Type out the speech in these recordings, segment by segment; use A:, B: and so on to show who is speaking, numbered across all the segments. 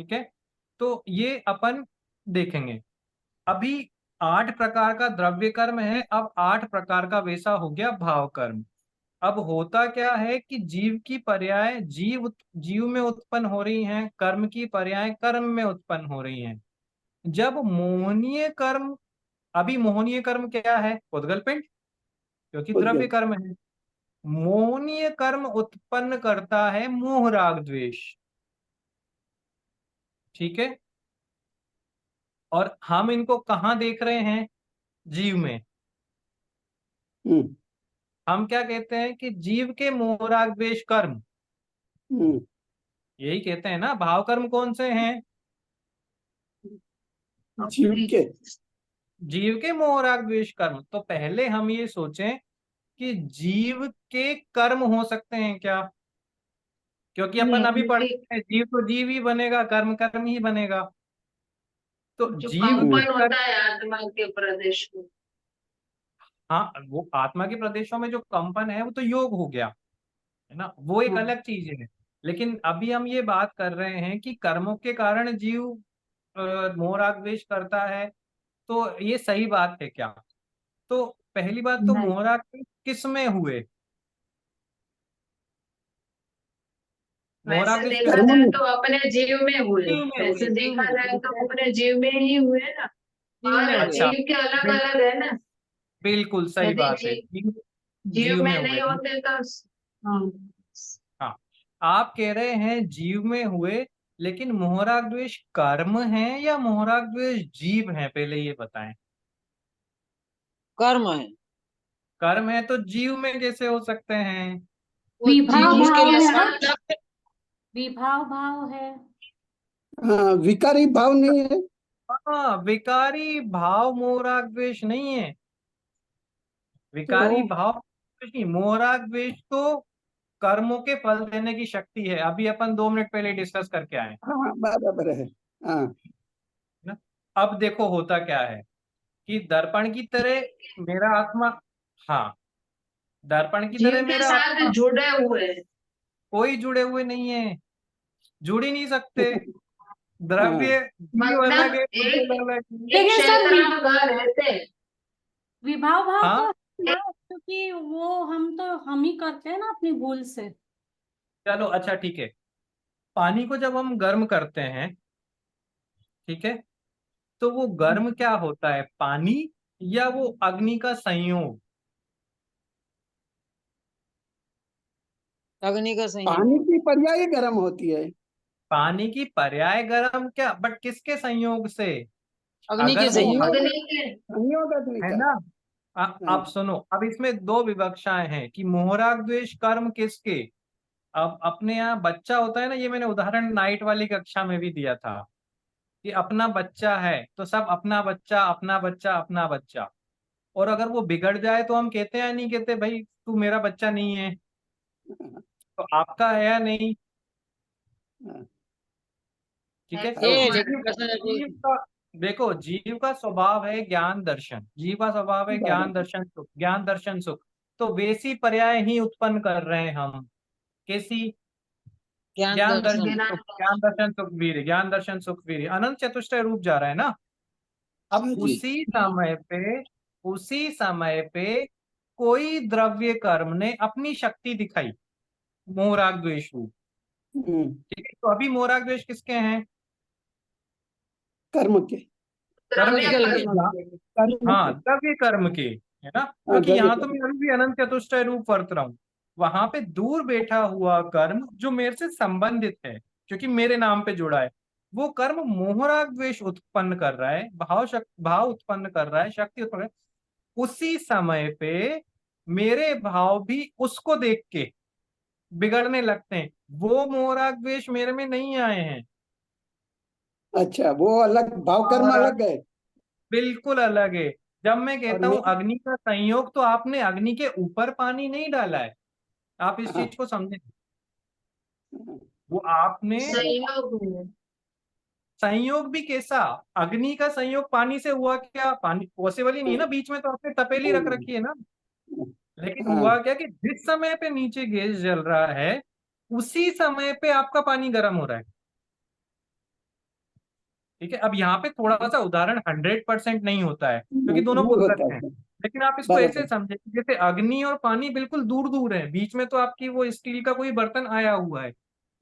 A: ठीक है, तो ये अपन देखेंगे। अभी 8 प्रकार का द्रव्य कर्म है, अब 8 प्रकार का वैसा हो गया भाव कर्म। अब होता क्या है कि जीव की पर्याय जीव में उत्पन्न हो रही हैं, कर्म की पर्याय कर्म में उत्पन्न हो रही हैं। जब मोहनीय कर्म, अभी मोहनीय कर्म क्या है? उद्गल पिंड, क्योंकि द्रव्य
B: उद्गल।
A: कर्म है। मोहनीय कर्म उत्पन्न करता है मोह राग द्वेष। ठीक है, और हम इनको कहाँ देख रहे हैं? जीव में।
B: हम्म।
A: हम क्या कहते हैं कि जीव के मोह राग द्वेष कर्म,
B: हम्म।
A: यही कहते हैं ना। भाव कर्म कौन से हैं?
B: जीव के।
A: जीव के मोह राग द्वेष कर्म। तो पहले हम ये सोचें कि जीव के कर्म हो सकते हैं क्या? क्योंकि अपन अभी पढ़ते हैं जीव तो जीव ही बनेगा, कर्म कर्म ही बनेगा। तो
C: जो
A: जीव के
C: कंपन
A: कर्म,
C: होता है आत्मा के प्रदेश में।
A: हाँ, वो आत्मा के प्रदेशों में जो कंपन है वो तो योग हो गया, है ना, वो एक अलग चीज है। लेकिन अभी हम ये बात कर रहे हैं कि कर्मों के कारण जीव मोह राग द्वेष करता है। तो ये सही बात है क्या? तो पहली बात तो
C: नहीं,
A: मोह राग द्वेष किस में हुए? मोह राग
C: वैसे
A: द्वेष
C: देखा
B: कर्म
C: जाए
B: में।
C: तो अपने जीव में हुए।
A: जीव में हुए,
C: वैसे
A: जीव
C: देखा
A: में हुए।
C: जाए तो अपने जीव में ही हुए ना।
D: जीव में
C: और
D: हुए।
A: अच्छा,
C: जीव के अलग
A: बिल,
C: अलग है ना।
A: बिल्कुल सही
C: यदि
A: बात है,
C: जीव
A: जीव
C: जीव
A: जीव में
C: में
A: हुए।
C: नहीं होते तो हाँ।
A: हाँ, आप कह रहे हैं जीव में हुए, लेकिन मोह राग द्वेष कर्म है या मोह राग द्वेष जीव है? पहले ये बताएं।
D: कर्म है।
A: कर्म है तो जीव में कैसे हो सकते हैं?
D: वो
E: विभाव
D: जीव उसके
E: भाव
D: लिए
E: है ना,
D: अलग।
E: विभाव भाव है।
B: हाँ, विकारी भाव नहीं है।
A: हाँ, विकारी भाव मोह राग द्वेष नहीं है। विकारी
B: तो
A: भाव द्वेष नहीं, मोह राग द्वेष तो कर्मों के फल देने की शक्ति है। अभी अपन 2 मिनट पहले डिस्कस करके आए
B: हाँ, बराबर है। हाँ।
A: ना। अब देखो होता क्या है कि दर्पण की तरह मेरा आत्मा, हाँ, दर्पण की
C: जीव
A: तरह
C: के
A: मेरा
C: साथ
A: आत्मा,
C: जुड़े हुए हैं।
A: कोई जुड़े हुए नहीं है, जुड़ ही नहीं सकते।
B: हाँ।
A: द्रव्य जीव अलग
C: मतलब
A: है,
C: एक
A: उद्गल अलग है।
C: एक
E: देखिए सर,
C: क्षेत्र में घर रहते हैं।
E: विभाव भाव तो
A: हाँ,
E: है ना, क्योंकि वो हम ही करते हैं ना अपनी भूल से।
A: चलो अच्छा ठीक है। पानी को जब हम गर्म करते हैं, ठीक है, तो वो गर्म क्या होता है, पानी या वो अग्नि का संयोग?
D: अग्नि का
B: पानी
D: संयोग।
B: की पर्याय गर्म होती है।
A: पानी की पर्याय गर्म क्या, बट किसके संयोग से?
D: अग्नि
A: अगर
D: के
A: वो
D: संयोग।
B: संयोग।
C: अग्नि के
B: संयोग अग्नि
A: है
B: का।
A: ना।
B: हाँ।
A: अब सुनो, अब इसमें दो विवक्षाएं हैं कि मोहराग द्वेष कर्म किसके। अब अपने यहाँ बच्चा होता है ना, ये मैंने उदाहरण नाइट वाली कक्षा में भी दिया था कि अपना बच्चा है तो सब अपना बच्चा अपना बच्चा अपना बच्चा। और अगर वो बिगड़ जाए तो हम कहते हैं या नहीं कहते, भाई तू मेरा बच्चा नहीं है, तो आपका है या नहीं?
B: हाँ।
A: ठीक है, तो
D: ये
C: हाँ,
D: लेकिन
A: जीव
D: प्रश्न है कि
A: जीव का, देखो जीव का स्वभाव है ज्ञान दर्शन, जीव का स्वभाव है ज्ञान
B: बराबर।
A: दर्शन सुख, ज्ञान दर्शन सुख। तो वैसी पर्याय ही उत्पन्न कर रहे हैं हम। कैसी?
D: ज्ञान
A: ज्ञान
D: दर्शन।
A: दर्शन सुख, ज्ञान दर्शन सुख वीर, ज्ञान दर्शन सुख वीर, अनंत चतुष्टय रूप जा रहा है ना। अब
B: हाँ जी।
A: उसी समय पे कोई द्रव्य कर्म ने अपनी शक्ति दिखाई, मोहराग द्वेष रूप।
B: हम्म।
A: ठीक है, तो अभी मोहराग द्वेष किसके हैं?
B: कर्म के।
A: कर्म के।
C: द्रव्य
D: उद्गल के।
C: कर्म के।
B: कर्म
A: हाँ,
B: के।
A: द्रव्य कर्म के, है ना,
B: हाँ,
A: क्योंकि
B: द्रव्य
A: यहाँ तो
B: कर्म।
A: मैं अभी भी अनंत चतुष्टय रूप वर्त रहा हूँ। वहां पे दूर बैठा हुआ कर्म जो मेरे से संबंधित है, क्योंकि मेरे नाम पे जुड़ा है, वो कर्म मोहराग द्वेष उत्पन्न कर रहा है, भाव उत्पन्न कर रहा है, शक्ति उत्पन्न कर रहा है। उसी समय पे मेरे भाव भी उसको देख के बिगड़ने लगते हैं। वो मोहराग द्वेष मेरे में नहीं आए हैं,
B: अच्छा, वो अलग भाव कर्म
A: और
B: अलग है।
A: बिल्कुल अलग है। जब मैं
B: और
A: कहता हूं
B: मेरी।
A: अग्नि का संयोग, तो आपने अग्नि के ऊपर पानी नहीं डाला है। आप इस
B: हाँ।
A: चीज को समझें।
B: हाँ,
A: वो आपने
B: बराबर।
C: संयोग में।
A: संयोग भी कैसा, अग्नि का संयोग पानी से हुआ क्या? पानी पॉसिबल ही नहीं है ना, बीच में तो आपने तपेली रख रखी है ना। लेकिन
B: हाँ।
A: हुआ क्या कि जिस समय पे नीचे गैस जल रहा है, उसी समय पे आपका पानी गर्म हो रहा है। ठीक है। अब यहाँ पे थोड़ा सा उदाहरण 100% नहीं होता है क्योंकि दोनों
B: वो होता
A: पूरक हैं,
B: है
A: लेकिन आप इसको ऐसे
B: बराबर।
A: समझे कि जैसे अग्नि और पानी बिल्कुल दूर दूर है, बीच में तो आपकी वो स्टील का कोई बर्तन आया हुआ है,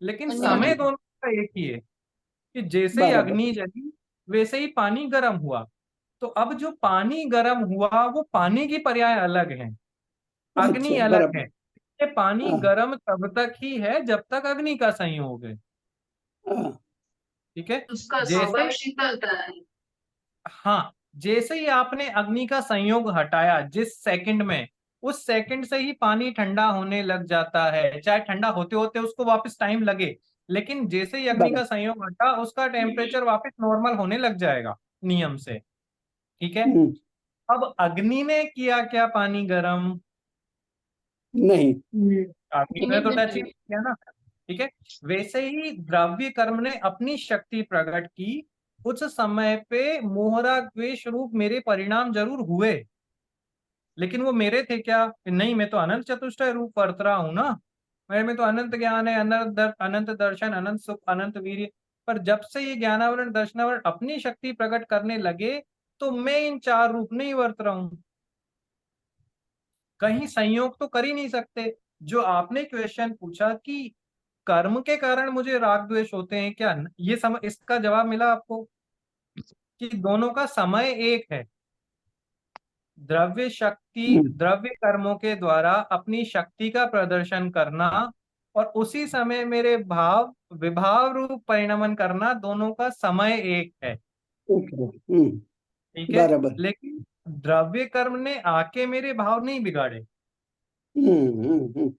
A: लेकिन
D: अन्य
A: समय
B: हाँ
A: दोनों का एक ही है कि जैसे ही
B: बराबर।
A: अग्नि जली वैसे ही पानी गर्म हुआ। तो अब जो पानी गर्म हुआ वो पानी की पर्याय अलग है, अग्नि
B: अच्छा
A: अलग है।
B: बराबर।
A: ये पानी
B: हाँ
A: गर्म तब तक ही है जब तक अग्नि का संयोग है।
B: हाँ
A: ठीक है।
C: उसका
A: जैसे
C: स्वभाव
A: ही
C: शीतलता है।
A: हाँ, जैसे ही आपने अग्नि का संयोग हटाया जिस सेकंड में, उस सेकंड से ही पानी ठंडा होने लग जाता है, चाहे ठंडा होते होते उसको वापस टाइम लगे, लेकिन जैसे ही अग्नि
B: बराबर।
A: का संयोग हटा उसका टेम्परेचर वापस नॉर्मल होने लग जाएगा नियम से। ठीक है।
B: हम्म,
A: अब अग्नि ने किया क्या पानी गर्म?
B: नहीं।
A: अग्नि ने तो टच ही नहीं किया ना। ठीक है। वैसे ही द्रव्य कर्म ने अपनी शक्ति प्रकट की, उस समय पे मोहरा द्वेष रूप मेरे परिणाम जरूर हुए, लेकिन वो मेरे थे क्या? नहीं, मैं तो अनंत चतुष्टय रूप वर्त रहा हूं ना, मेरे में तो अनंत ज्ञान है, अनंत दर्शन, अनंत सुख, अनंत वीर्य। पर जब से ये ज्ञानावरण दर्शनावरण अपनी शक्ति प्रकट करने लगे तो मैं इन चार रूप नहीं वर्त रहा हूं, कहीं संयोग तो कर ही नहीं सकते। जो आपने क्वेश्चन पूछा कि कर्म के कारण मुझे राग द्वेष होते हैं क्या, ये इसका जवाब मिला आपको कि दोनों का समय एक है। द्रव्य शक्ति,
B: हम्म,
A: द्रव्य कर्मों के द्वारा अपनी शक्ति का प्रदर्शन करना और उसी समय मेरे भाव विभाव रूप परिणमन करना, दोनों का समय एक है।
B: ठीक है।
A: ठीक है।
B: बराबर।
A: लेकिन द्रव्य कर्म ने आके मेरे भाव नहीं बिगाड़े।
B: हम्म।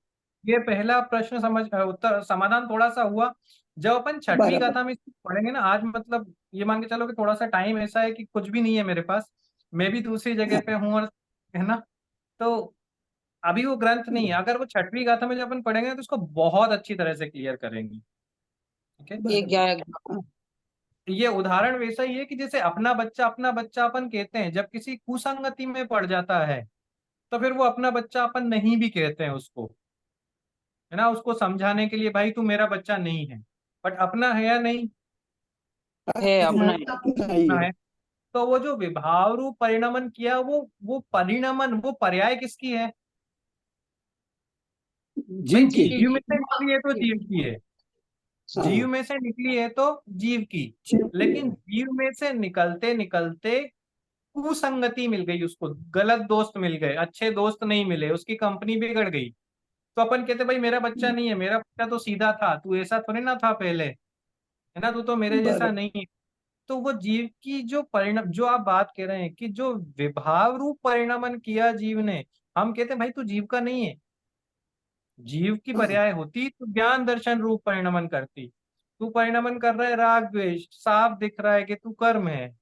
A: ये पहला प्रश्न उत्तर समाधान थोड़ा सा हुआ। जब अपन छठवीं
B: बराबर।
A: गाथा में इसको पढ़ेंगे ना, आज मतलब ये मान के चलो कि थोड़ा सा टाइम ऐसा है कि कुछ भी नहीं है मेरे पास, मैं भी दूसरी जगह पे हूँ और है ना, तो अभी वो ग्रंथ नहीं है। अगर वो छठवीं गाथा में जब अपन पढ़ेंगे ना, तो उसको बहुत अच्छी तरह से क्लियर करेंगे। ठीक है।
D: ये
B: बराबर।
D: ग्यारह।
B: हाँ
A: ये उदाहरण वैसा ही है कि जैसे अपना बच्चा अपन कहते हैं, जब किसी कुसंगति में पड़ जाता है तो फिर वो अपना बच्चा अपन नहीं भी कहते हैं उसको, है ना, उसको समझाने के लिए भाई तू मेरा बच्चा नहीं है, बट अपना है या नहीं?
D: है अपना है।
B: अपना ही
A: अपना
B: है।
A: है। तो वो जो विभाव रूप परिणमन किया, वो परिणमन, वो पर्याय किसकी है? भाई
B: जीव की।
A: जीव में से निकली है तो जीव की है, जीव
B: हाँ
A: में से निकली है तो जीव की।
B: जीव की
A: लेकिन
B: है।
A: जीव में से निकलते निकलते कुसंगति मिल गई उसको, गलत दोस्त मिल गए, अच्छे दोस्त नहीं मिले, उसकी कंपनी बिगड़ गई, तो अपन कहते भाई मेरा बच्चा नहीं है, मेरा बच्चा तो सीधा था, तू ऐसा थोड़ी ना था पहले, है ना, तू तो मेरे जैसा
B: बराबर।
A: नहीं है। तो वो जीव की जो परिणाम, जो आप बात कह रहे हैं कि जो विभाव रूप परिणमन किया जीव ने, हम कहते हैं भाई तू जीव का नहीं है, जीव की
B: हाँ
A: पर्याय होती तो ज्ञान दर्शन रूप परिणमन करती। तू परिणमन कर रहा है राग द्वेष, साफ दिख रहा है कि तू कर्म है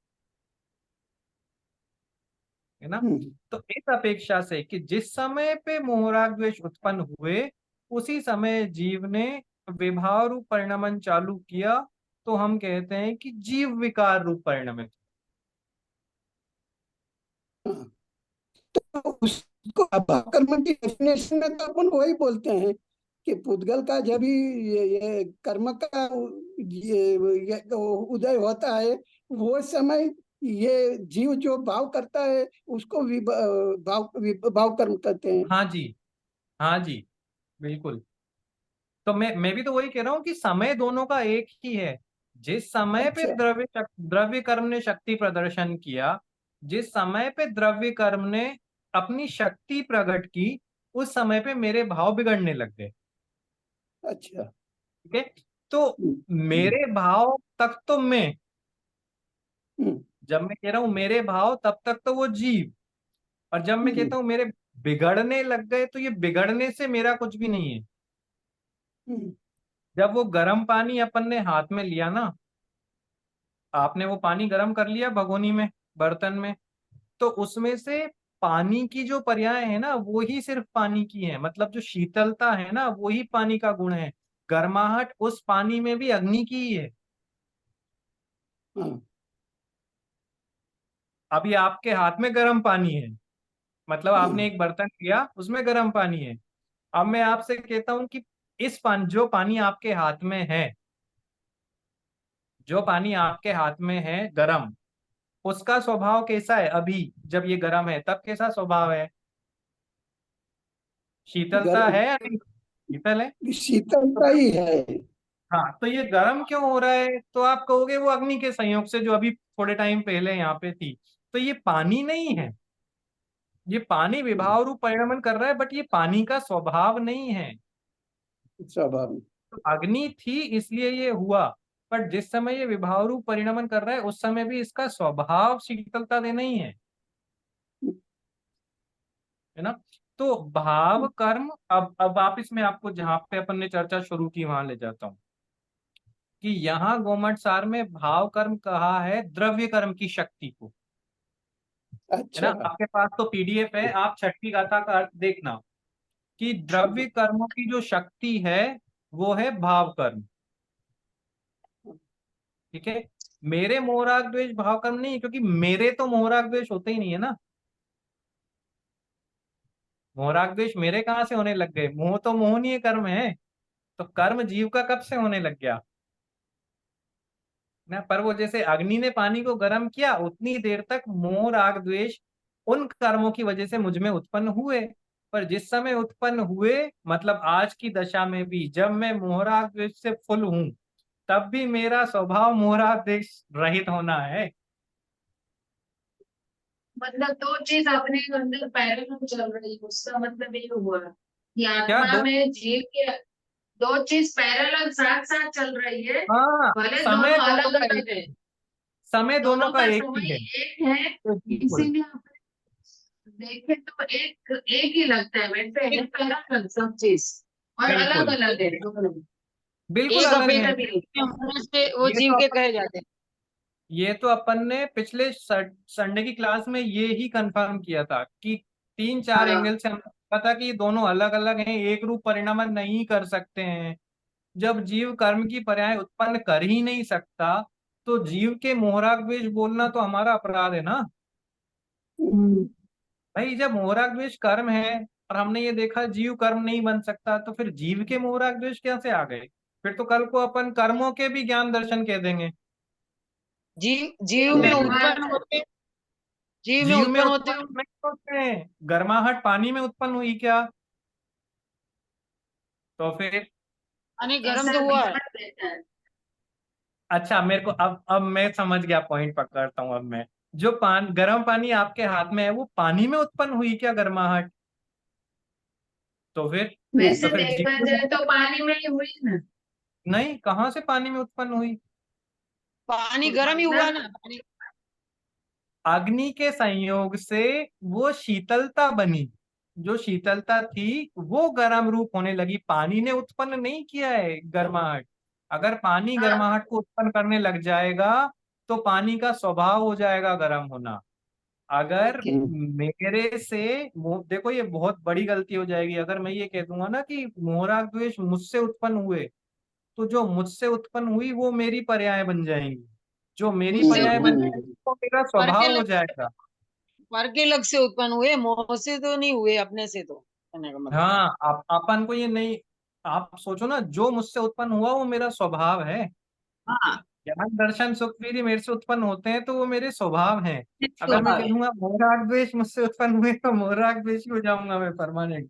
A: ना।
B: हम्म,
A: तो इस अपेक्षा से कि जिस समय पे मोह राग द्वेष उत्पन्न हुए उसी समय जीव ने विभाव रूप परिणमन चालू किया, तो हम कहते हैं कि जीव विकार रूप परिणमित।
B: हाँ। तो उसको अभाव कर्म की डेफिनेशन में तो अपन वही बोलते हैं कि पुद्गल का जब भी ये कर्म का ये उदय होता है, वो समय ये जीव जो भाव करता है उसको भाव कर्म कहते हैं।
A: हाँ जी, हाँ जी, बिल्कुल। तो मैं भी तो वही कह रहा हूँ कि समय दोनों का एक ही है। जिस समय पे
B: अच्छा।
A: द्रव्य कर्म ने शक्ति प्रदर्शन किया, जिस समय पे द्रव्य कर्म ने अपनी शक्ति प्रकट की, उस समय पे मेरे भाव बिगड़ने लग गए।
B: अच्छा।
A: ठीक है। तो
B: हम्म, हम्म,
A: मेरे भाव तक तो मैं,
B: हम्म,
A: जब मैं कह रहा हूं मेरे भाव तब तक तो वो जीव, और जब मैं
B: हम्म,
A: कहता हूं मेरे बिगड़ने लग गए तो ये बिगड़ने से मेरा कुछ भी नहीं है।
B: हम्म,
A: जब वो गर्म पानी अपन ने हाथ में लिया ना, आपने वो पानी गर्म कर लिया भगोनी में, बर्तन में, तो उसमें से पानी की जो पर्याय है ना वो ही सिर्फ पानी की है, मतलब जो शीतलता है ना वो ही पानी का गुण है, गर्माहट उस पानी में भी अग्नि की ही है।
B: हाँ
A: अभी आपके हाथ में गर्म पानी है, मतलब आपने
B: हाँ
A: एक बर्तन लिया उसमें गर्म पानी है। अब मैं आपसे कहता हूं कि इस पानी, जो पानी आपके हाथ में है, जो पानी आपके हाथ में है गरम, उसका स्वभाव कैसा है अभी जब ये गरम है, तब कैसा स्वभाव है? शीतलता
B: गर्म,
A: है या नहीं? शीतल है। तो
B: शीतलता ही है।
A: हाँ, तो ये गर्म क्यों हो रहा है? तो आप कहोगे वो अग्नि के संयोग से, जो अभी थोड़े टाइम पहले यहाँ पे थी। तो ये पानी नहीं है, ये पानी विभाव रूप परिणमन कर रहा है, बट ये पानी का स्वभाव नहीं है।
B: स्वाभाविक।
A: तो अग्नि थी इसलिए ये हुआ, पर जिस समय ये विभाव रूप परिणमन कर रहा है उस समय भी इसका स्वभाव शीतलता देना ही है ना। तो भाव कर्म, अब वापिस मैं आपको जहां पे अपन ने चर्चा शुरू की वहां ले जाता हूँ कि यहाँ गोमट सार में भाव कर्म कहा है द्रव्य कर्म की शक्ति को, है ना।
B: अच्छा।
A: आपके पास तो पीडीएफ है, आप छठी गाथा का अर्थ देखना कि द्रव्य कर्मों की जो शक्ति है वो है भाव कर्म। ठीक है। मेरे मोहराग द्वेष भाव कर्म नहीं है, क्योंकि मेरे तो मोहराग द्वेष होते ही नहीं है ना। मोहराग द्वेष मेरे कहाँ से होने लग गए? मोह तो मोहनीय कर्म है, तो कर्म जीव का कब से होने लग गया ना। पर वो जैसे अग्नि ने पानी को गर्म किया, उतनी देर तक मोह राग द्वेष उन कर्मों की वजह से मुझ में उत्पन्न हुए। पर जिस समय उत्पन्न हुए, मतलब आज की दशा में भी जब मैं मोह राग द्वेष से फुल हूं, तब भी मेरा स्वभाव मोह राग द्वेष रहित होना है।
C: मतलब दो चीज अपने अंदर पैरेलल चल रही है, उसका मतलब ये हुआ कि
A: क्या
C: आत्मा
A: दो?
C: में जीव के दो चीज पैरेलल साथ साथ चल रही है,
A: हाँ,
C: भले
A: समय
C: दोनों
A: दोनों
C: अलग
A: का
C: अलग
A: एक,
C: है,
A: समय दोनों
C: दोनों
A: का
C: का
A: एक ही
C: समय
A: है।
C: एक है।
A: बिल्कुल
C: इसीलिए आप देखें तो एक एक ही लगता है, वैसे है पैरेलल सब चीज और अलग
A: बिल्कुल
C: अलग है दोनों।
A: बिल्कुल
C: एक
A: अलग है।
C: अपेटा भी होने से वो
A: ये
C: जीव
A: तो
C: के
A: अपन
C: कहे जाते हैं।
A: ये तो अपन ने पिछले संडे की क्लास में ये ही कंफर्म किया था कि तीन चार
C: हाँ,
A: एंगल से हमने पता कि ये दोनों अलग अलग हैं, एक रूप परिणाम नहीं कर सकते हैं। जब जीव कर्म की पर्याय उत्पन्न कर ही नहीं सकता, तो जीव के मोहराग द्वेष बोलना तो हमारा अपराध है ना। भाई, जब मोहराग द्वेष कर्म है और हमने ये देखा जीव कर्म नहीं बन सकता, तो फिर जीव के मोहराग द्वेष कैसे आ गए? फिर तो कल को अपन कर्मों के भी ज्ञान दर्शन कह देंगे।
C: ये
D: जीव में
C: बात
D: उत्पन्न
C: है।
D: होते, जीव में
A: जीव में
D: उत्पन्न होते
A: उत्पन्न नहीं होते हैं, गर्माहट पानी में उत्पन्न हुई क्या? तो फिर
D: यानी गर्म
C: ऐसा
D: तो हुआ है।
C: विवरण देता है।
A: अच्छा, मेरे को अब मैं समझ गया, पॉइंट पकड़ता हूँ अब मैं। जो गर्म पानी आपके हाथ में है वो पानी में उत्पन्न हुई क्या गर्माहट? तो फिर
C: वैसे
A: तो फिर
C: देखा
A: जीव में,
C: जाए तो पानी में ही हुई ना।
A: नहीं, कहाँ से पानी में उत्पन्न हुई?
D: पानी गर्म ही हुआ
C: मतलब
D: ना, पानी।
A: अग्नि के संयोग से वो शीतलता बनी, जो शीतलता थी वो गर्म रूप होने लगी, पानी ने उत्पन्न नहीं किया है गर्माहट। अगर पानी
C: हाँ,
A: गर्माहट को उत्पन्न करने लग जाएगा तो पानी का स्वभाव हो जाएगा गर्म होना। अगर
C: ओके।
A: मेरे से देखो, ये बहुत बड़ी गलती हो जाएगी अगर मैं ये कह दूंगा ना कि मोहराग द्वेष मुझसे उत्पन्न हुए, तो जो मुझसे उत्पन्न हुई वो मेरी पर्याय बन जाएंगी, जो मेरी
D: मुझसे
A: पर्याय बन
D: उत्पन्न
A: जाएंगी वो मेरा
D: पर के
A: स्वभाव हो
D: लग
A: जाएगा।
D: पर के लग से उत्पन्न हुए, मोह से तो नहीं हुए, अपने से तो कहने का मतलब।
A: हाँ, आप अपन को ये नहीं, आप सोचो ना, जो मुझसे उत्पन्न हुआ वो मेरा स्वभाव है।
D: हाँ,
A: ज्ञान दर्शन सुख भी मेरे से उत्पन्न होते हैं तो वो मेरे स्वभाव हैं। अगर मैं
D: स्वभाव
A: कह
D: है।
A: दूंगा मोहराग द्वेष मुझसे उत्पन्न हुए तो मोहराग द्वेष ही हो जाऊंगा मैं परमानेंट।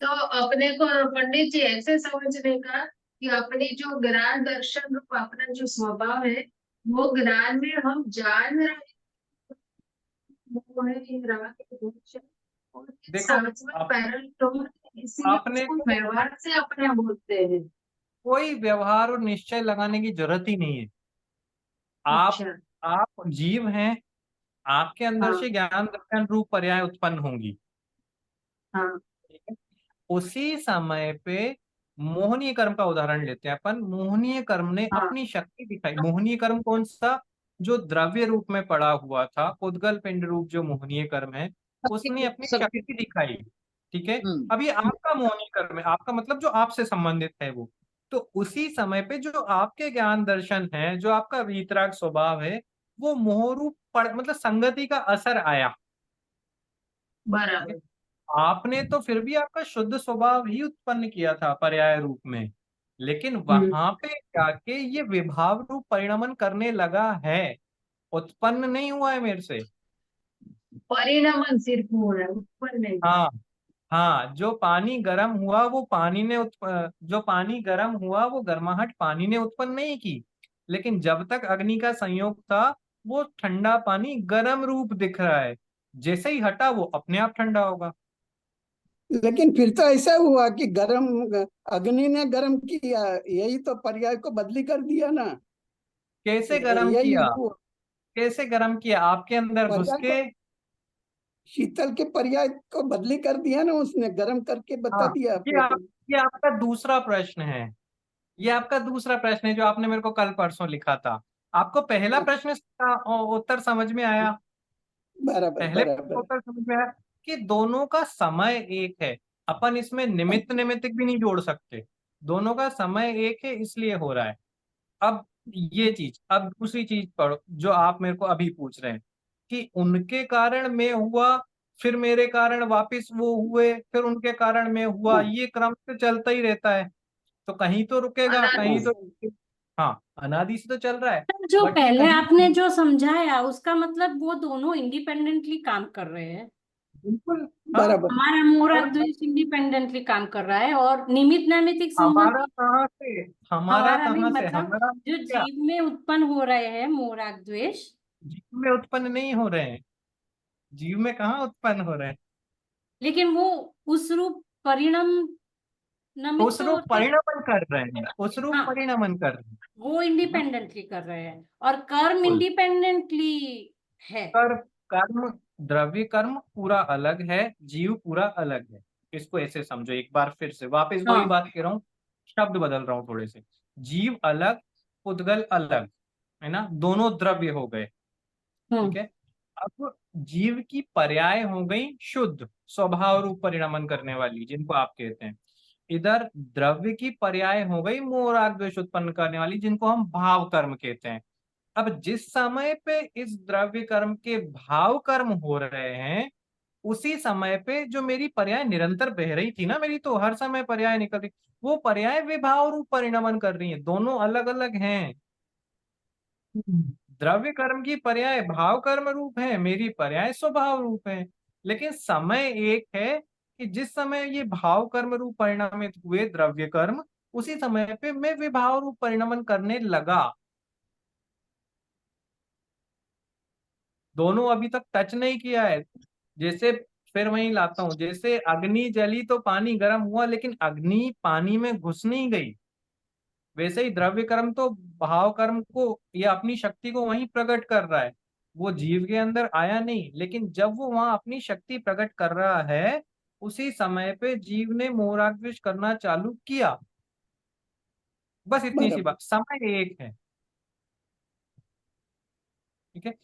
C: तो अपने को पंडित जी ऐसे समझने का कि अपनी जो ज्ञान दर्शन रूप अपना जो स्वभाव है, वो ज्ञान में हम जान रहे हैं वो है ये राग द्वेष, और ये
A: देखो,
C: साथ में
A: आप
C: पैरल टोन, इसीलिए
A: आपने
C: उसको
A: को
C: व्यवहार से अपने बोलते हैं।
A: कोई व्यवहार और निश्चय लगाने की जरूरत ही नहीं है। आप
C: अच्छा।
A: आप जीव हैं, आपके अंदर
C: हाँ,
A: से ज्ञान दर्शन रूप पर्याय उत्पन्न होंगी।
C: हाँ,
A: ठीक है? उसी समय पे मोहनीय कर्म का उदाहरण लेते हैं अपन। मोहनीय कर्म ने
C: हाँ,
A: अपनी शक्ति दिखाई। मोहनीय कर्म कौन सा? जो द्रव्य रूप में पड़ा हुआ था, उद्गल पिंड रूप जो मोहनीय कर्म है, उसने
D: शक्ति
A: अपनी
D: शक्ति।
A: शक्ति दिखाई। ठीक है।
D: हम्म।
A: अब ये आपका मोहनीय कर्म है, आपका मतलब जो आपसे संबंधित है वो। तो उसी समय पे जो आपके ज्ञान दर्शन है, जो आपका वीतराग स्वभाव है, वो मोह रूप मतलब संगति का असर आया। ठीक है?
C: बराबर।
A: आपने तो फिर भी आपका शुद्ध स्वभाव ही उत्पन्न किया था पर्याय रूप में। लेकिन
B: हम्म।
A: वहां पे जाके ये विभाव रूप परिणमन करने लगा है, उत्पन्न नहीं हुआ है मेरे से।
C: परिणमन सिर्फ हो रहा है, उत्पन्न नहीं।
A: हाँ, हाँ, जो पानी गर्म हुआ वो पानी ने जो पानी गर्म हुआ वो गर्माहट पानी ने उत्पन्न नहीं की, लेकिन जब तक अग्नि का संयोग था वो ठंडा पानी गर्म रूप दिख रहा है, जैसे ही हटा वो अपने आप ठंडा होगा।
B: लेकिन फिर तो ऐसा हुआ कि गर्म, अग्नि ने गर्म किया, यही तो पर्याय को बदली कर दिया ना।
A: कैसे गर्म
B: यही
A: किया?
B: हुआ।
A: कैसे गर्म किया? आपके अंदर घुस
B: पर्याय को,
A: के?
B: शीतल के पर्याय को बदली कर दिया ना उसने, गर्म करके बता
A: हाँ,
B: दिया
A: ये
B: आपको
A: आप
B: तो।
A: ये आपका दूसरा प्रश्न है। ये आपका दूसरा प्रश्न है जो आपने मेरे को कल परसों लिखा था। आपको पहला
B: हाँ,
A: प्रश्न का उत्तर समझ में आया?
B: बराबर
A: पहले प्रश्न का
B: बराबर।
A: उत्तर समझ में आया कि दोनों का समय एक है। अपन इसमें निमित्त निमित्तिक भी नहीं जोड़ सकते। दोनों का समय एक है इसलिए हो रहा है। अब ये चीज, अब दूसरी चीज पढ़ो जो आप मेरे को अभी पूछ रहे हैं कि उनके कारण मैं हुआ, फिर मेरे कारण वापिस वो हुए, फिर उनके कारण मैं हुआ,
B: हाँ,
A: ये क्रम तो चलता ही रहता है। तो कहीं तो रुकेगा,
C: अनादि
A: कहीं तो।
B: हाँ,
A: हाँ, अनादि से तो चल रहा है,
E: जो
A: बट ये
E: पहले
A: कहीं।
E: आपने जो समझाया उसका मतलब वो दोनों इंडिपेंडेंटली काम कर रहे हैं।
A: बिल्कुल। हाँ।
B: बराबर।
E: हमारा मोह राग
A: और
E: द्वेष इंडिपेंडेंटली काम कर रहा है, और निमित्त नैमित्तिक
A: हमारा
E: संबंध
A: कहाँ से? हमारा
E: हमारा भी
A: कहाँ से?
E: मतलब
A: हमारा
E: जो
A: क्या?
E: जीव में उत्पन्न हो रहे हैं मोह राग द्वेष,
A: जीव में उत्पन्न नहीं हो रहे हैं। जीव में कहाँ उत्पन्न हो रहे हैं?
E: लेकिन वो उस रूप परिणाम
A: उस
E: नमित्त
A: रूप
E: होते हैं।
A: परिणमन कर रहे हैं, उस रूप
E: हाँ,
A: परिणमन कर रहे हैं।
E: वो
A: है ना?
E: इंडिपेंडेंटली कर रहे हैं और कर्म
A: बिल्कुल।
E: इंडिपेंडेंटली है।
A: कर्म, कर्म, द्रव्य कर्म पूरा अलग है, जीव पूरा अलग है। इसको ऐसे समझो, एक बार फिर से वापस वही
E: हाँ।
A: बात कह रहा हूँ, शब्द बदल रहा हूँ थोड़े से। जीव अलग, पुद्गल अलग, है ना, दोनों द्रव्य हो गए। ठीक
E: हम्म।
A: है। अब जीव की पर्याय हो गई शुद्ध स्वभाव रूप परिणमन करने वाली, जिनको आप कहते हैं। इधर द्रव्य की पर्याय हो गई मोह राग द्वेष उत्पन्न करने वाली, जिनको हम भाव कर्म कहते हैं। अब जिस समय पे इस द्रव्य कर्म के भाव कर्म हो रहे हैं, उसी समय पे जो मेरी पर्याय निरंतर बह रही थी ना, मेरी तो हर समय पर्याय निकल रही, वो पर्याय विभाव रूप परिणमन कर रही है। दोनों अलग अलग हैं। द्रव्य कर्म की पर्याय भाव कर्म रूप है, मेरी पर्याय स्वभाव रूप है। लेकिन समय एक है कि जिस समय ये भाव कर्म रूप परिणमित हुए द्रव्य कर्म, उसी समय पे मैं विभाव रूप परिणमन करने लगा। दोनों अभी तक टच नहीं किया है। जैसे, फिर वही लाता हूं, जैसे अग्नि जली तो पानी गर्म हुआ, लेकिन अग्नि पानी में घुस नहीं गई। वैसे ही द्रव्य कर्म तो भाव कर्म को या अपनी शक्ति को वहीं प्रकट कर रहा है। वो जीव के अंदर आया नहीं, लेकिन जब वो वहां अपनी शक्ति प्रकट कर रहा है, उसी समय पे जीव ने मोहराग करना चालू किया। बस इतनी सी
B: बराबर।
A: बात, समय एक है। ठीक है।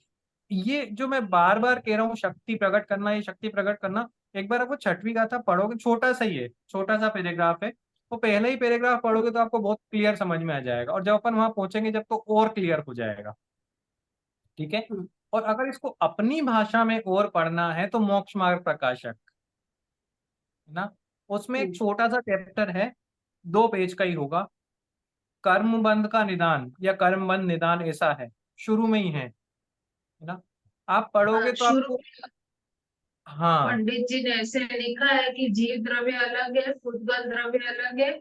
A: ये जो मैं बार बार कह रहा हूँ, शक्ति प्रकट करना, ये शक्ति प्रकट करना, एक बार आपको छठवीं गाथा पढ़ोगे, छोटा सा ही है, छोटा सा पैराग्राफ है। वो पहले ही पैराग्राफ पढ़ोगे तो आपको बहुत क्लियर समझ में आ जाएगा, और जब अपन वहां पहुंचेंगे जब, तो और क्लियर हो जाएगा। ठीक है।
B: हाँ,
A: और अगर इसको अपनी भाषा में और पढ़ना है तो मोक्ष मार्ग प्रकाशक, है ना, उसमें एक
B: हाँ,
A: छोटा सा चैप्टर है, 2 पेज का ही होगा। कर्म बंध का निदान या कर्म बंध निदान ऐसा है, शुरू में ही है ना। आप पढ़ोगे तो
C: शुरू
A: आपको। हाँ।
C: पंडित जी ने ऐसे लिखा है कि जीव द्रव्य अलग है, उद्गत द्रव्य अलग है।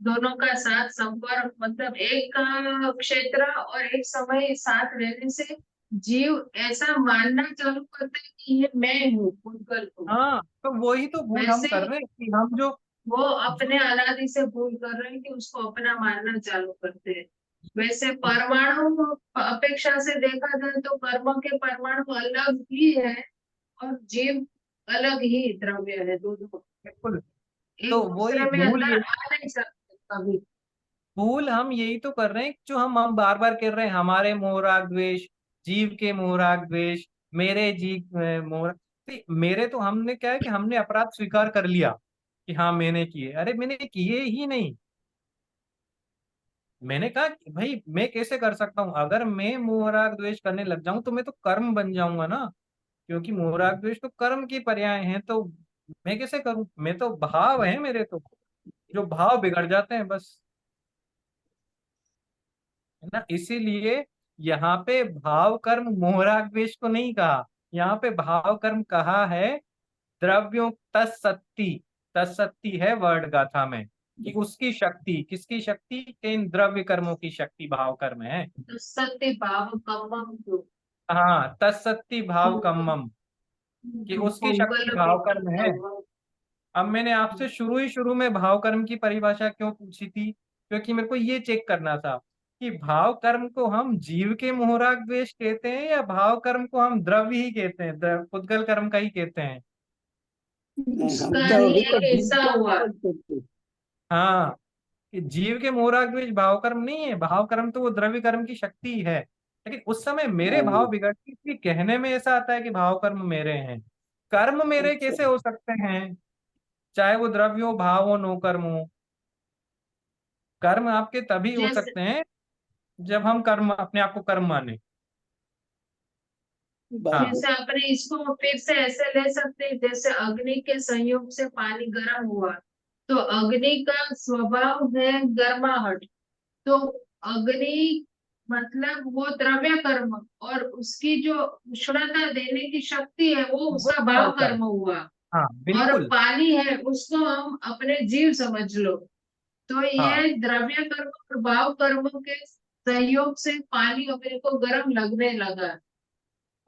C: दोनों का साथ संपर्क, मतलब एक का क्षेत्र और एक समय साथ रहने से जीव ऐसा मानना चालू करता है कि ये मैं हूँ, उद्गल को।
A: हाँ, तो वही तो भूल हम
C: वैसे
A: कर रहे हैं कि हम जो
C: वो
A: जो
C: अपने अनादि से भूल कर रहे हैं कि उसको अपना मानना चालू करते हैं। वैसे परमाणु अपेक्षा से देखा जाए तो कर्म के परमाणु अलग ही है, और जीव अलग ही द्रव्य है, दोनों
A: बिल्कुल। तो
C: एक
A: वही
C: दूसरे में
A: भूल,
C: अंदर
A: ये
C: आ नहीं सकते कभी।
A: भूल हम यही तो कर रहे हैं, जो हम बार बार कर रहे हैं, हमारे मोहराग द्वेष, जीव के मोहराग द्वेष, मेरे जीव मोहरा। मेरे तो हमने क्या है कि हमने अपराध स्वीकार कर लिया कि हाँ मैंने किए, अरे मैंने किए ही नहीं। मैंने कहा कि भाई मैं कैसे कर सकता हूँ, अगर मैं मोहराग द्वेष करने लग जाऊं तो मैं तो कर्म बन जाऊंगा ना, क्योंकि मोहराग द्वेष तो कर्म की पर्याय हैं। तो मैं कैसे करूं, मैं तो भाव है मेरे तो, जो भाव बिगड़ जाते हैं बस। है ना। इसीलिए यहाँ पे भाव कर्म मोहराग्वेश को नहीं कहा, यहाँ पे भाव कर्म कहा है द्रव्यों तत्सत्ती। तत्सत्ती है वर्ड गाथा में कि उसकी शक्ति, किसकी शक्ति, इन द्रव्य कर्मों की शक्ति भाव कर्म है।
C: तो सत्य भाव कम्मम तो
A: हाँ, तत्सत्ती भाव कम्मम, कि उसकी शक्ति
C: पोंगल
A: भाव कर्म है।
C: कम्मम।
A: अब मैंने आपसे शुरू में भाव कर्म की परिभाषा क्यों पूछी थी, क्योंकि मेरे को ये चेक करना था कि भाव कर्म को हम जीव के मोहराग द्वेष कहते हैं या भाव कर्म को हम द्रव्य ही कहते हैं, पुद्गल कर्म का ही कहते हैं।
B: नहीं, हम
C: उसका
B: तो अभी
C: ये
B: तो
C: ऐसा हुआ।
B: बोलते थे।
A: हाँ, कि जीव के मोहराग द्वेष भाव कर्म नहीं है, भाव कर्म तो वो द्रव्य कर्म की शक्ति है। लेकिन उस समय मेरे
B: हाँ,
A: भाव बिगड़ते, इसलिए कहने में ऐसा आता है कि भाव कर्म मेरे हैं। कर्म मेरे
B: अच्छा।
A: कैसे हो सकते हैं, चाहे वो द्रव्य हो, भाव हो, नो कर्म हो। कर्म आपके तभी हो
C: जैसे
A: सकते हैं जब हम कर्म, अपने आप को कर्म माने।
B: बात
A: हाँ
B: है।
C: जैसे अपने इसको फिर से ऐसे ले सकते हैं, जैसे अग्नि के संयोग से पानी गर्म हुआ, तो अग्नि का स्वभाव है गर्माहट। तो अग्नि मतलब वो द्रव्य कर्म, और उसकी जो उष्णता देने की शक्ति है वो
A: वो
C: उसका भाव
A: भाव कर्म।
C: कर्म हुआ।
A: हाँ
C: और
A: बिल्कुल।
C: पानी है उसको हम अपने जीव समझ लो। तो
A: हाँ
C: ये द्रव्य कर्म और भाव कर्मों के सहयोग से पानी अपने को गर्म लगने लगा,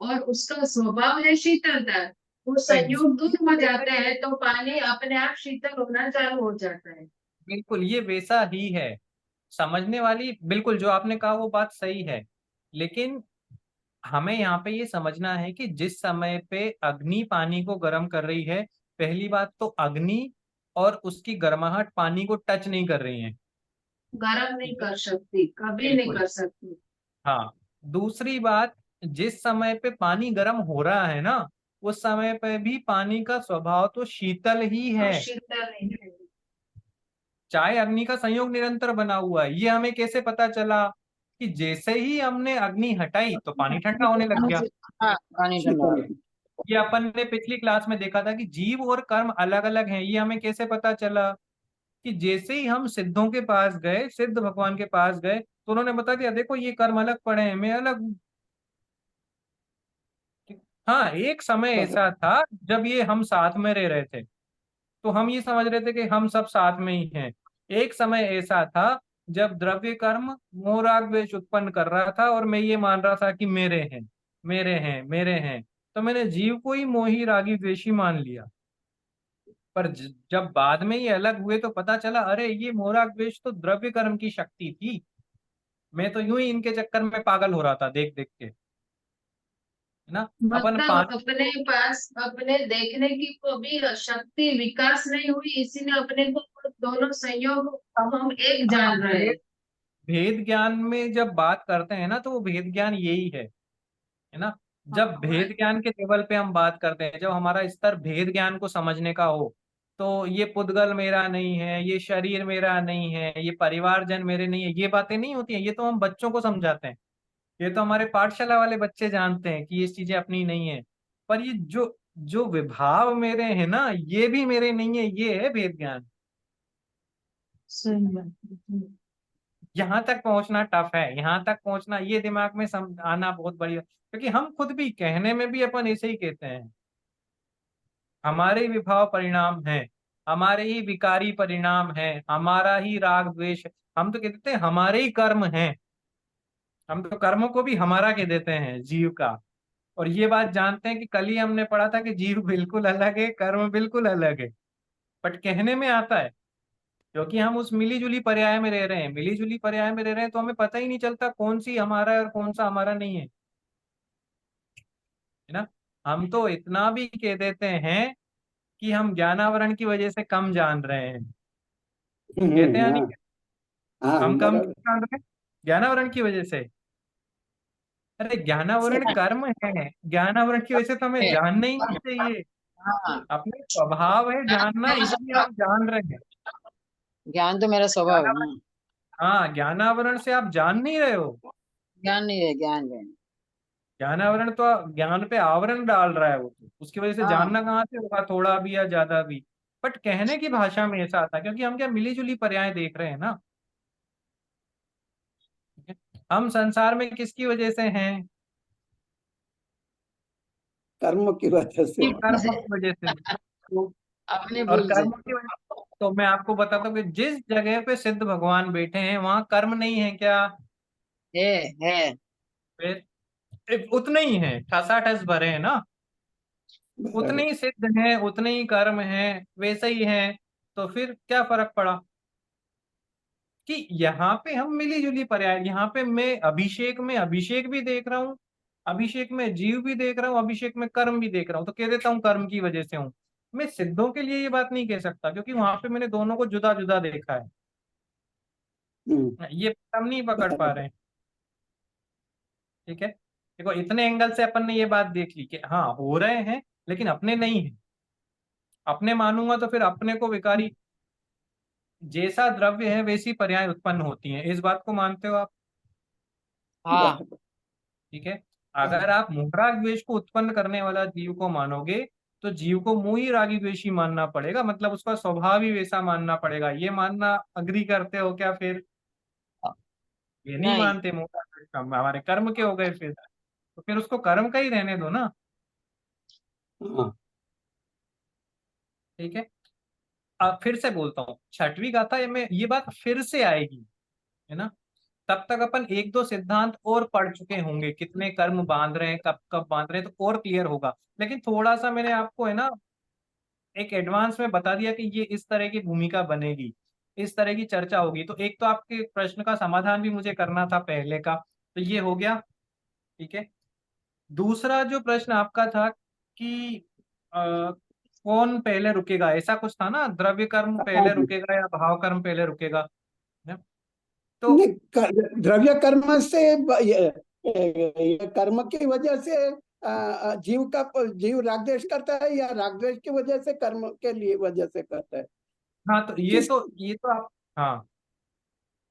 C: और उसका स्वभाव है शीतलता। वो संयोग दूर हो जाते हैं तो पानी अपने आप शीतल होना चालू हो जाता है।
A: बिल्कुल ये वैसा ही है, समझने वाली बिल्कुल जो आपने कहा वो बात सही है। लेकिन हमें यहाँ पे ये समझना है कि जिस समय पे अग्नि पानी को गर्म कर रही है, पहली बात तो अग्नि और उसकी गर्माहट पानी को टच नहीं कर रही है।
C: गर्म नहीं
A: ठीक है,
C: कर सकती, कभी नहीं
A: बिल्कुल।
C: कर सकती।
A: हाँ, दूसरी बात, जिस समय पे पानी गर्म हो रहा है ना, उस समय पे भी पानी का स्वभाव तो शीतल ही
C: तो
A: है।
C: शीतल नहीं है।
A: चाहे अग्नि का संयोग निरंतर बना हुआ है, ये हमें कैसे पता चला कि जैसे ही हमने अग्नि हटाई तो पानी ठंडा होने लग गया।
D: हाँ, पानी ठंडा हो
B: शीतल।
D: गया।
A: ये अपन ने पिछली क्लास में देखा था कि जीव और कर्म अलग अलग हैं। ये हमें कैसे पता चला कि जैसे ही हम सिद्धों के पास गए, सिद्ध भगवान के पास गए, तो उन्होंने बता दिया देखो ये कर्म अलग पड़े हैं, मैं अलग हूँ। हाँ, एक समय ऐसा था जब ये हम साथ में रह रहे थे, तो हम ये समझ रहे थे कि हम सब साथ में ही हैं। एक समय ऐसा था जब द्रव्य कर्म मोह राग द्वेष उत्पन्न कर रहा था और मैं ये मान रहा था कि मेरे हैं, मेरे हैं, मेरे हैं, तो मैंने जीव को ही मोही रागी द्वेषी मान लिया। पर जब बाद में ये अलग हुए तो पता चला अरे ये मोह राग द्वेष तो द्रव्य कर्म की शक्ति थी। मैं तो यूं ही इनके चक्कर में पागल हो रहा था देख देख के, है ना। अपन
C: मतलब
A: पानी
C: अपने पास अपने देखने की कभी शक्ति विकास नहीं हुई, इसीलिए अपने को दोनों संयोग हम एक
A: हाँ,
C: जान रहे हैं।
A: भेद ज्ञान में जब बात करते हैं ना, तो वो भेद ज्ञान यही है ना। जब
C: हाँ,
A: भेद ज्ञान के लेवल पे हम बात करते हैं, जब हमारा स्तर भेद ज्ञान को समझने का हो, तो ये पुद्गल मेरा नहीं है, ये शरीर मेरा नहीं है, ये परिवारजन मेरे नहीं है, ये बातें नहीं होती हैं। ये तो हम बच्चों को समझाते हैं, ये तो हमारे पाठशाला वाले बच्चे जानते हैं कि ये चीजें अपनी नहीं है। पर ये जो जो विभाव मेरे हैं ना, ये भी मेरे नहीं है, ये है भेद ज्ञान।
C: सही बात है।
A: यहाँ तक पहुंचना टफ है, यहाँ तक पहुंचना, ये दिमाग में आना बहुत बड़ी क्योंकि हम खुद भी कहने में भी अपन ऐसे ही कहते हैं, हमारे ही विभाव परिणाम है, हमारे ही विकारी परिणाम है, हमारा ही राग द्वेष। हम तो कहते हैं हमारे ही कर्म हैं, हम तो कर्मों को भी हमारा कह देते हैं जीव का। और ये बात जानते हैं कि कल ही हमने पढ़ा था कि जीव बिल्कुल अलग है, कर्म बिल्कुल अलग है। बट कहने में आता है क्योंकि हम उस मिली जुली पर्याय में रह रहे हैं, मिली जुली पर्याय में रह रहे हैं, तो हमें पता ही नहीं चलता कौन सी हमारा है और कौन सा हमारा नहीं है ना। हम तो इतना भी कह देते हैं कि हम ज्ञानावरण की वजह से कम जान रहे हैं, कहते हैं नहीं,
B: हाँ, हाँ,
A: हम कम
B: बराबर।
A: क्यों जान रहे हैं, ज्ञानावरण की वजह से। अरे ज्ञानावरण कर्म है, ज्ञानावरण की वजह से तो हमें जानना ही नहीं चाहिए।
D: हाँ,
A: अपने स्वभाव है जानना, इसलिए हम जान रहे हैं।
D: ज्ञान तो मेरा स्वभाव है
A: ज्ञानावरण,
D: ना।
A: हाँ, ज्ञानावरण से आप जान नहीं रहे हो।
D: ज्ञान नहीं है, ज्ञान है।
A: ज्ञानावरण तो ज्ञान पे आवरण डाल रहा है वो, तो उसकी वजह से
D: हाँ,
A: जानना कहाँ से होगा, थोड़ा भी या ज्यादा भी। बट कहने की भाषा में ऐसा आता है क्योंकि हम क्या मिली जुली पर्याय देख रहे हैं ना। ठीक है? हम संसार में किसकी वजह से हैं?
B: कर्म की वजह से।
A: कर्म की वजह से। तो
D: अपने
A: और
D: भूल से।
A: कर्म की वजह, तो मैं आपको बताता हूँ कि जिस जगह पे सिद्ध भगवान बैठे हैं वहां कर्म नहीं है क्या?
D: है है।
A: फिर उतने ही है, ठसाठस भरे हैं ना,
B: बराबर।
A: उतने ही सिद्ध हैं, उतने ही कर्म हैं, वैसे ही हैं। तो फिर क्या फर्क पड़ा कि यहाँ पे हम मिली जुली पर्याय, यहाँ पे मैं अभिषेक में अभिषेक भी देख रहा हूँ, अभिषेक में जीव भी देख रहा हूँ, अभिषेक में कर्म भी देख रहा हूँ, तो कह देता हूँ कर्म की वजह से हूँ। मैं सिद्धों के लिए ये बात नहीं कह सकता क्योंकि वहां पे मैंने दोनों को जुदा जुदा देखा है। ये हम नहीं पकड़ पा
B: बराबर।
A: रहे हैं। ठीक है, देखो इतने एंगल से अपन ने ये बात देख ली कि हाँ हो रहे हैं लेकिन अपने नहीं है। अपने मानूंगा तो फिर अपने को विकारी, जैसा द्रव्य है वैसी पर्याय उत्पन्न होती हैं, इस बात को मानते हो आप?
D: हाँ।
B: बराबर।
A: ठीक है, अगर आप मोहराग द्वेष को उत्पन्न करने वाला जीव को मानोगे तो जीव को मोही रागी द्वेषी मानना पड़ेगा, मतलब उसका स्वभाव ही वैसा मानना पड़ेगा। ये मानना अग्री करते हो क्या फिर? ये नहीं
D: नहीं।
A: मानते, मोहराग द्वेष हमारे कर्म के हो गए फिर, तो फिर उसको कर्म का ही रहने दो ना।
B: हाँ।
A: ठीक है, अब फिर से बोलता हूँ, छठवीं गाथा में ये बात फिर से आएगी, है ना। तब तक अपन एक दो सिद्धांत और पढ़ चुके होंगे, कितने कर्म बांध रहे हैं, कब कब बांध रहे हैं, तो और क्लियर होगा। लेकिन थोड़ा सा मैंने आपको, है ना, एक एडवांस में बता दिया कि ये इस तरह की भूमिका बनेगी, इस तरह की चर्चा होगी। तो एक तो आपके प्रश्न का समाधान भी मुझे करना था पहले का, तो ये हो गया। ठीक है, दूसरा जो प्रश्न आपका था कि कौन पहले रुकेगा, ऐसा कुछ था ना, द्रव्य कर्म
B: हाँ
A: पहले
B: जी।
A: रुकेगा या भाव कर्म पहले रुकेगा, है? तो
B: नहीं, द्रव्य कर्म से ये कर्म की वजह से जीव का जीव रागद्वेष करता है, या रागद्वेष की वजह से कर्म के लिए वजह से करता है?
A: हाँ, तो
B: किस?
A: ये तो आप, हाँ,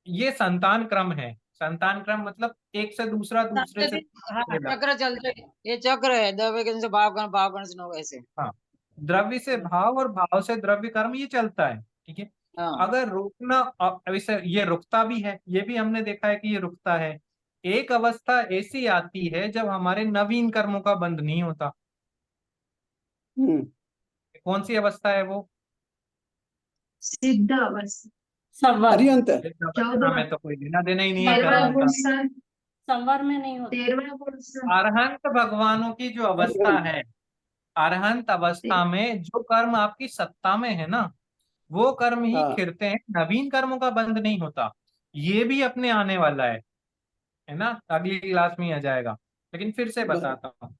A: ये संतान क्रम है। संतान क्रम मतलब एक से दूसरा, दूसरे से
D: हाँ,
A: तीसरा।
D: चक्र चलते। ये चक्र है, द्रव्य से भाव कर्ण से नौ ऐसे।
A: हाँ, द्रव्य से भाव और भाव से द्रव्य कर्म, ये चलता है। ठीक है,
D: हाँ।
A: अगर रोकना, वैसे ये रुकता भी है, ये भी हमने देखा है कि ये रुकता है। एक अवस्था ऐसी आती है जब हमारे नवीन कर्मों का बंध नहीं होता।
B: हम्म।
A: कौन सी अवस्था है वो?
C: सिद्ध अवस्था।
E: संवर।
B: अर्यंत।
A: इस अवस्था
C: 14वां
A: में तो कोई लेना देना ही नहीं है
C: 13वां
A: कर्मों का।
C: पुरुषार्थ।
E: संवर में नहीं होता।
C: 13वां पुरुषार्थ।
A: अरहंत भगवानों की जो अवस्था
B: अर्यंत।
A: है, अरहंत अवस्था में जो कर्म आपकी सत्ता में है ना, वो कर्म ही
B: हाँ।
A: खिरते हैं, नवीन कर्मों का बंध नहीं होता। ये भी अपने आने वाला है ना, अगली क्लास में ही आ जाएगा। लेकिन फिर से
B: बराबर।
A: बताता हूँ,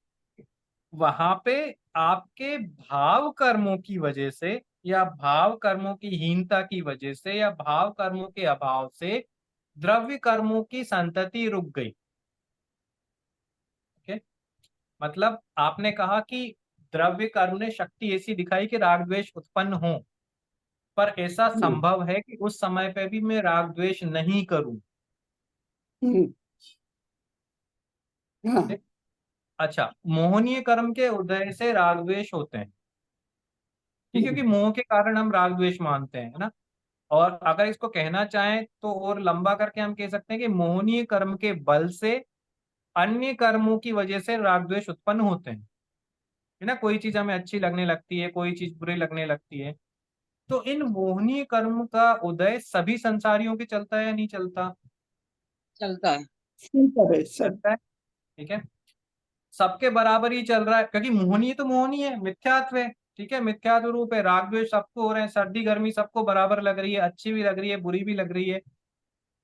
A: वहां पे आपके भाव कर्मों की वजह से या भाव कर्मों की हीनता की वजह से या भाव कर्मों के अभाव से द्रव्य कर्मों की संतति रुक गई। ठीक है, मतलब आपने कहा कि द्रव्य कर्म ने शक्ति ऐसी दिखाई कि राग द्वेष उत्पन्न हो, पर ऐसा
B: हम्म।
A: संभव है कि उस समय पे भी मैं राग द्वेष नहीं करूं।
B: हम्म।
A: ठीक
B: हाँ।
A: है, अच्छा, मोहनीय कर्म के उदय से राग द्वेष होते हैं। ठीक है,
B: हम्म।
A: क्योंकि मोह के कारण हम राग द्वेष मानते हैं, है ना। और अगर इसको कहना चाहें तो और लंबा करके हम कह सकते हैं कि मोहनीय कर्म के बल से अन्य कर्मों की वजह से राग द्वेष उत्पन्न होते हैं, है ना। कोई चीज हमें अच्छी लगने लगती है, कोई चीज बुरी लगने लगती है, तो इन मोहनीय कर्म का उदय सभी संसारियों के चलता है या नहीं चलता?
D: चलता है।
B: सही करे सब।
A: चलता है। ठीक है, सबके बराबर ही चल रहा है क्योंकि मोहनीय तो मोहनीय है, मिथ्यात्व है। ठीक है, मिथ्यात्व रूप है, राग द्वेष सबको हो रहे हैं, सर्दी गर्मी सबको बराबर लग रही है, अच्छी भी लग रही है, बुरी भी लग रही है।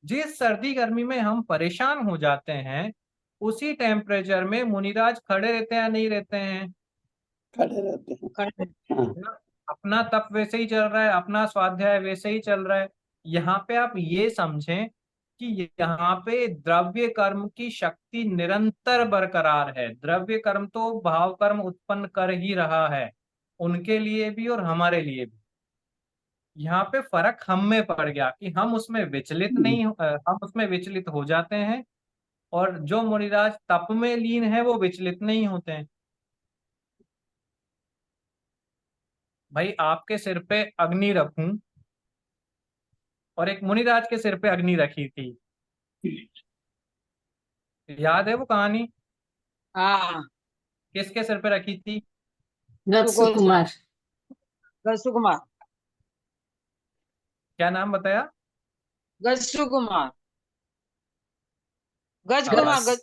A: जिस सर्दी गर्मी में हम परेशान हो जाते हैं, उसी टेम्परेचर में मुनिराज खड़े रहते हैं या नहीं रहते हैं?
B: खड़े रहते हैं।
D: खड़े।
B: हाँ।
A: है ना? अपना तप वैसे ही चल रहा है, अपना स्वाध्याय वैसे ही चल रहा है। यहाँ पे आप ये समझें कि यहाँ पे द्रव्य कर्म की शक्ति निरंतर बरकरार है। द्रव्य कर्म तो भाव कर्म उत्पन्न कर ही रहा है, उनके लिए भी और हमारे लिए भी। यहाँ पे फर्क हम में पड़ गया कि हम उसमें विचलित
B: हम्म।
A: नहीं हम उसमें विचलित हो जाते हैं, और जो मुनिराज तप में लीन है वो विचलित नहीं होते हैं। भाई आपके सिर पे अग्नि रखूं, और एक मुनिराज के सिर पे अग्नि रखी थी, याद है वो कहानी?
D: हाँ,
A: किसके सिर पे रखी थी?
E: सुकुमार।
D: गजसुकुमार।
A: क्या नाम बताया?
D: गजसुकुमार।
A: आवाज।
D: गजकुमार गज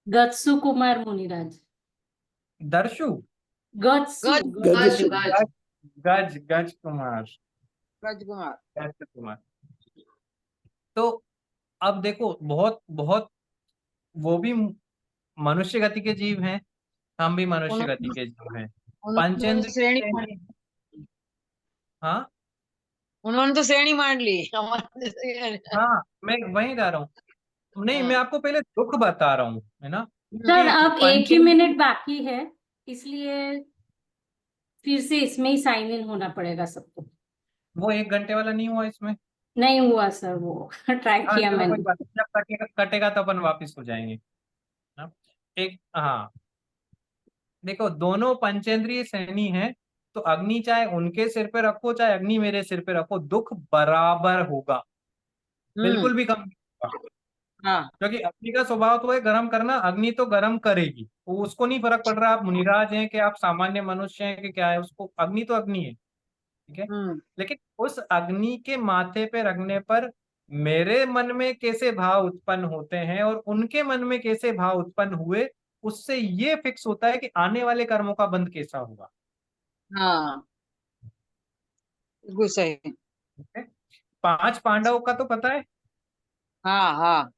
E: गत्सु कुमार मुनिराज।
A: दर्शु।
E: गत्सु
D: गज
B: गज
C: गज गज।
A: गज। गज गज कुमार।
D: गजकुमार।
A: गज कुमार। तो अब देखो, बहुत बहुत वो भी मनुष्य गति के जीव हैं, हम भी मनुष्य गति
D: उन्होंने
A: के जीव हैं।
D: उन्होंने तो
A: पंचेंद्रिय
D: श्रेणी
A: से हाँ
D: उन्होंने तो श्रेणी मान ली हमारे जैसे।
A: हाँ, मैं वहीं जा रहा हूँ। नहीं, मैं
D: हाँ।
A: आपको पहले दुख बता रहा हूँ, है ना,
E: सर,
A: कि
E: अब एक ही
A: पंचेंद्रिय।
E: मिनट बाकी है, इसलिए फिर से इसमें ही साइन इन होना पड़ेगा सबको।
A: वो 1 घंटे वाला नहीं हुआ इसमें?
E: नहीं हुआ सर, वो ट्राई
A: हाँ
E: किया
A: चलो, कोई
E: मैंने।
A: बात नहीं, जब कटेगा कटेगा तो अपन वापिस हो जाएंगे। हाँ, एक हाँ, देखो दोनों पंचेंद्रिय सैनी हैं, तो अग्नि चाहे उनके सिर पे रखो चाहे अग्नि मेरे सिर पे रखो, दुख बराबर होगा,
D: हम्म।
A: बिल्कुल भी कम नहीं होगा।
D: हाँ।
A: क्योंकि अग्नि का स्वभाव तो है गर्म करना, अग्नि तो गर्म करेगी, वो उसको नहीं फर्क पड़ रहा आप मुनिराज हैं कि आप सामान्य मनुष्य हैं कि क्या है, उसको अग्नि तो अग्नि है, ठीक है।
D: हम्म।
A: लेकिन उस अग्नि के माथे पे रखने पर मेरे मन में कैसे भाव उत्पन्न होते हैं और उनके मन में कैसे भाव उत्पन्न हुए, उससे ये फिक्स होता है कि आने वाले कर्मों का बंध कैसा होगा।
D: हाँ, बिल्कुल सही।
A: ठीक है? 5 पांडवों का तो पता है।
D: हाँ हाँ।